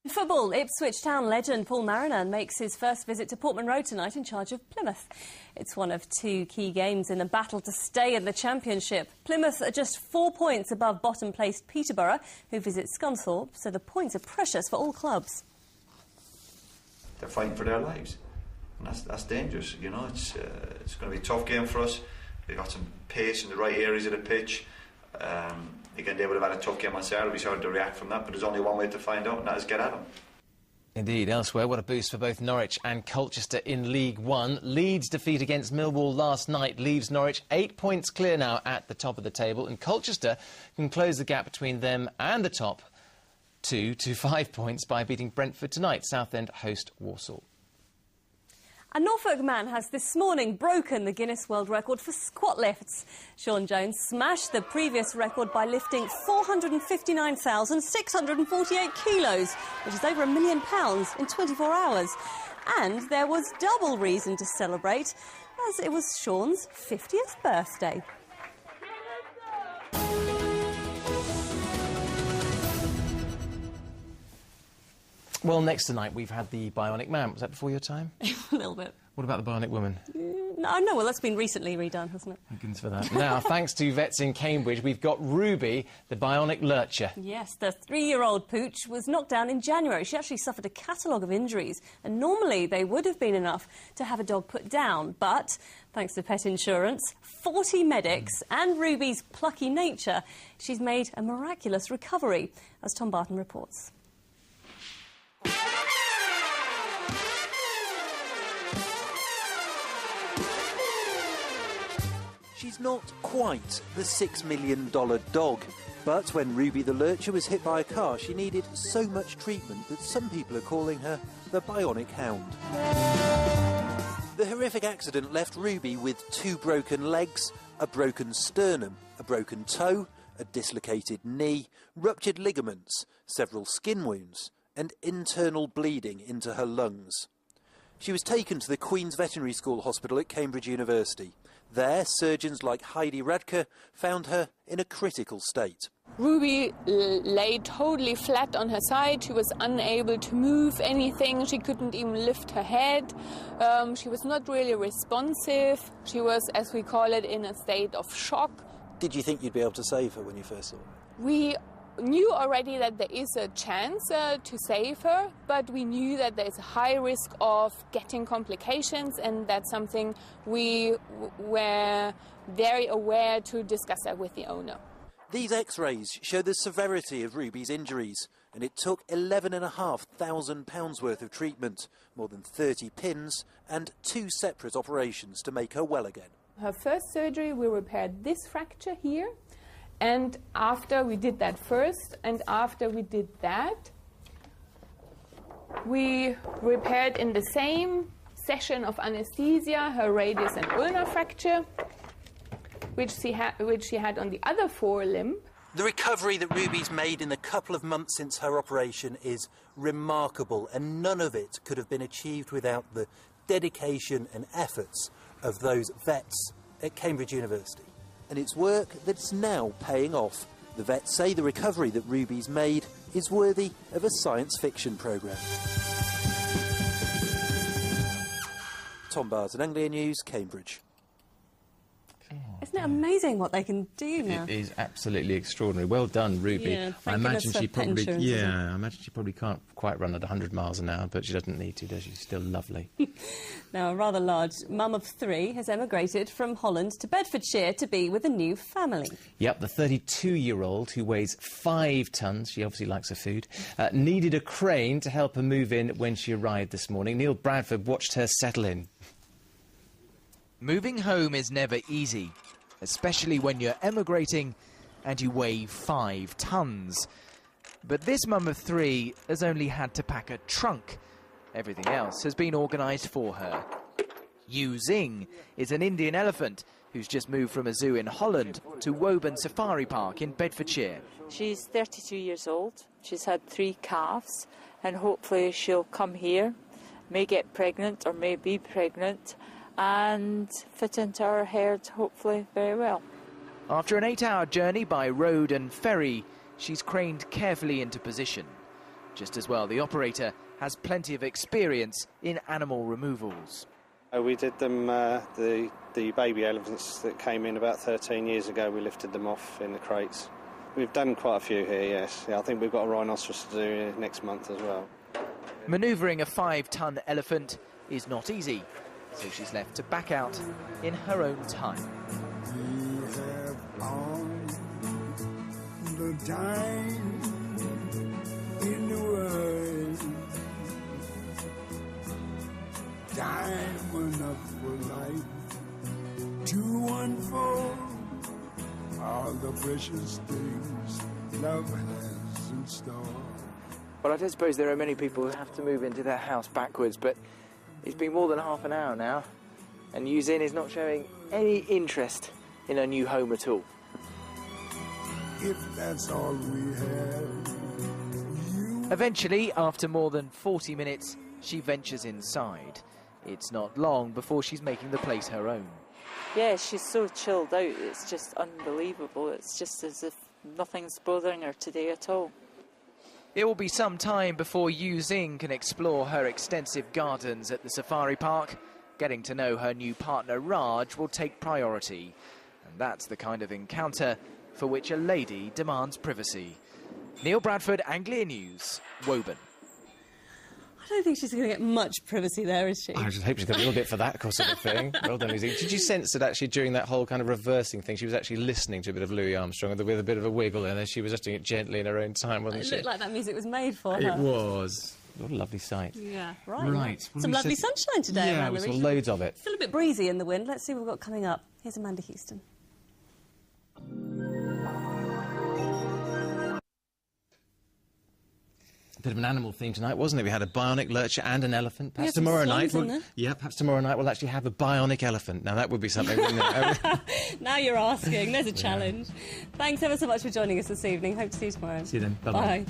Football, Ipswich Town legend Paul Mariner makes his first visit to Portman Road tonight in charge of Plymouth. It's one of two key games in the battle to stay in the Championship. Plymouth are just 4 points above bottom-placed Peterborough, who visit Scunthorpe, so the points are precious for all clubs. They're fighting for their lives, and that's dangerous. You know, it's going to be a tough game for us. They've got some pace in the right areas of the pitch. Again, they would have had a tough game on Saturday. We started to react from that, but there's only one way to find out, and that is get at them. Indeed. Elsewhere, what a boost for both Norwich and Colchester in League One. Leeds' defeat against Millwall last night leaves Norwich 8 points clear now at the top of the table, and Colchester can close the gap between them and the top 2 to 5 points by beating Brentford tonight. Southend host Walsall. A Norfolk man has this morning broken the Guinness World Record for squat lifts. Sean Jones smashed the previous record by lifting 459,648 kilos, which is over £1 million in 24 hours. And there was double reason to celebrate, as it was Sean's 50th birthday. Well, next tonight we've had the Bionic Man. Was that before your time? A little bit. What about the Bionic Woman? No, well, that's been recently redone, hasn't it? Thank goodness for that. Now, thanks to vets in Cambridge, we've got Ruby, the Bionic Lurcher. Yes, the 3-year-old pooch was knocked down in January. She actually suffered a catalogue of injuries, and normally they would have been enough to have a dog put down. But, thanks to pet insurance, 40 medics and Ruby's plucky nature, she's made a miraculous recovery, as Tom Barton reports. She's not quite the $6 million dog, but when Ruby the Lurcher was hit by a car, she needed so much treatment that some people are calling her the Bionic Hound. The horrific accident left Ruby with 2 broken legs, a broken sternum, a broken toe, a dislocated knee, ruptured ligaments, several skin wounds, and internal bleeding into her lungs. She was taken to the Queens Veterinary School Hospital at Cambridge University. There, surgeons like Heidi Radke found her in a critical state. Ruby lay totally flat on her side. She was unable to move anything. She couldn't even lift her head. She was not really responsive. She was, as we call it, in a state of shock. Did you think you'd be able to save her when you first saw her? We knew already that there is a chance to save her, but we knew that there is a high risk of getting complications, and that's something we were very aware to discuss that with the owner. These x-rays show the severity of Ruby's injuries, and it took £11,500 worth of treatment, more than 30 pins and 2 separate operations to make her well again. Her first surgery, we repaired this fracture here. And after we did that first, and after we did that, we repaired in the same session of anesthesia her radius and ulnar fracture, which she had on the other forelimb. The recovery that Ruby's made in the couple of months since her operation is remarkable, and none of it could have been achieved without the dedication and efforts of those vets at Cambridge University. And it's work that's now paying off. The vets say the recovery that Ruby's made is worthy of a science fiction programme. Tom Barton, Anglia News, Cambridge. Isn't it amazing what they can do now? It is absolutely extraordinary. Well done, Ruby. Yeah, I imagine she probably, I imagine she probably can't quite run at 100 miles an hour, but she doesn't need to, does she? She's still lovely. Now, a rather large mum of 3 has emigrated from Holland to Bedfordshire to be with a new family. Yep, the 32-year-old, who weighs 5 tonnes, she obviously likes her food, needed a crane to help her move in when she arrived this morning. Neil Bradford watched her settle in. Moving home is never easy, especially when you're emigrating and you weigh 5 tonnes. But this mum of 3 has only had to pack a trunk. Everything else has been organised for her. Yu Xing is an Indian elephant who's just moved from a zoo in Holland to Woburn Safari Park in Bedfordshire. She's 32 years old. She's had 3 calves, and hopefully she'll come here, may get pregnant or may be pregnant, and fit into our herd, hopefully, very well. After an 8-hour journey by road and ferry, she's craned carefully into position. Just as well, the operator has plenty of experience in animal removals. We did them, the baby elephants that came in about 13 years ago, we lifted them off in the crates. We've done quite a few here, yes. Yeah, I think we've got a rhinoceros to do next month as well. Manoeuvring a 5-ton elephant is not easy, so she's left to back out in her own time. We have all the time in the world, time enough for life to unfold all the precious things love has in store. Well, I don't suppose there are many people who have to move into their house backwards, but it's been more than half an hour now, and Yuzin is not showing any interest in her new home at all. If that's all we have, Eventually, after more than 40 minutes, she ventures inside. It's not long before she's making the place her own. Yeah, she's so chilled out, it's just unbelievable. It's just as if nothing's bothering her today at all. It will be some time before Yu Xing can explore her extensive gardens at the safari park. Getting to know her new partner Raj will take priority. And that's the kind of encounter for which a lady demands privacy. Neil Bradford, Anglia News, Woburn. I don't think she's going to get much privacy there, is she? I just hope she's got a little bit for that sort of thing. Well done, Lizzie. Did you sense that actually during that whole kind of reversing thing, she was actually listening to a bit of Louis Armstrong with a bit of a wiggle, and then she was just doing it gently in her own time, wasn't she? It looked like that music was made for her. It was. What a lovely sight. Yeah, right. Right. Some lovely sunshine today Yeah, around we the saw region. loads of it. Still a bit breezy in the wind. Let's see what we've got coming up. Here's Amanda Houston. A bit of an animal theme tonight, wasn't it? We had a bionic lurcher and an elephant. Perhaps some tomorrow swans night. in there. Yeah, perhaps tomorrow night we'll actually have a bionic elephant. Now that would be something, wouldn't it? Now you're asking. There's a challenge. Thanks ever so much for joining us this evening. Hope to see you tomorrow. See you then. Bye-bye. Bye.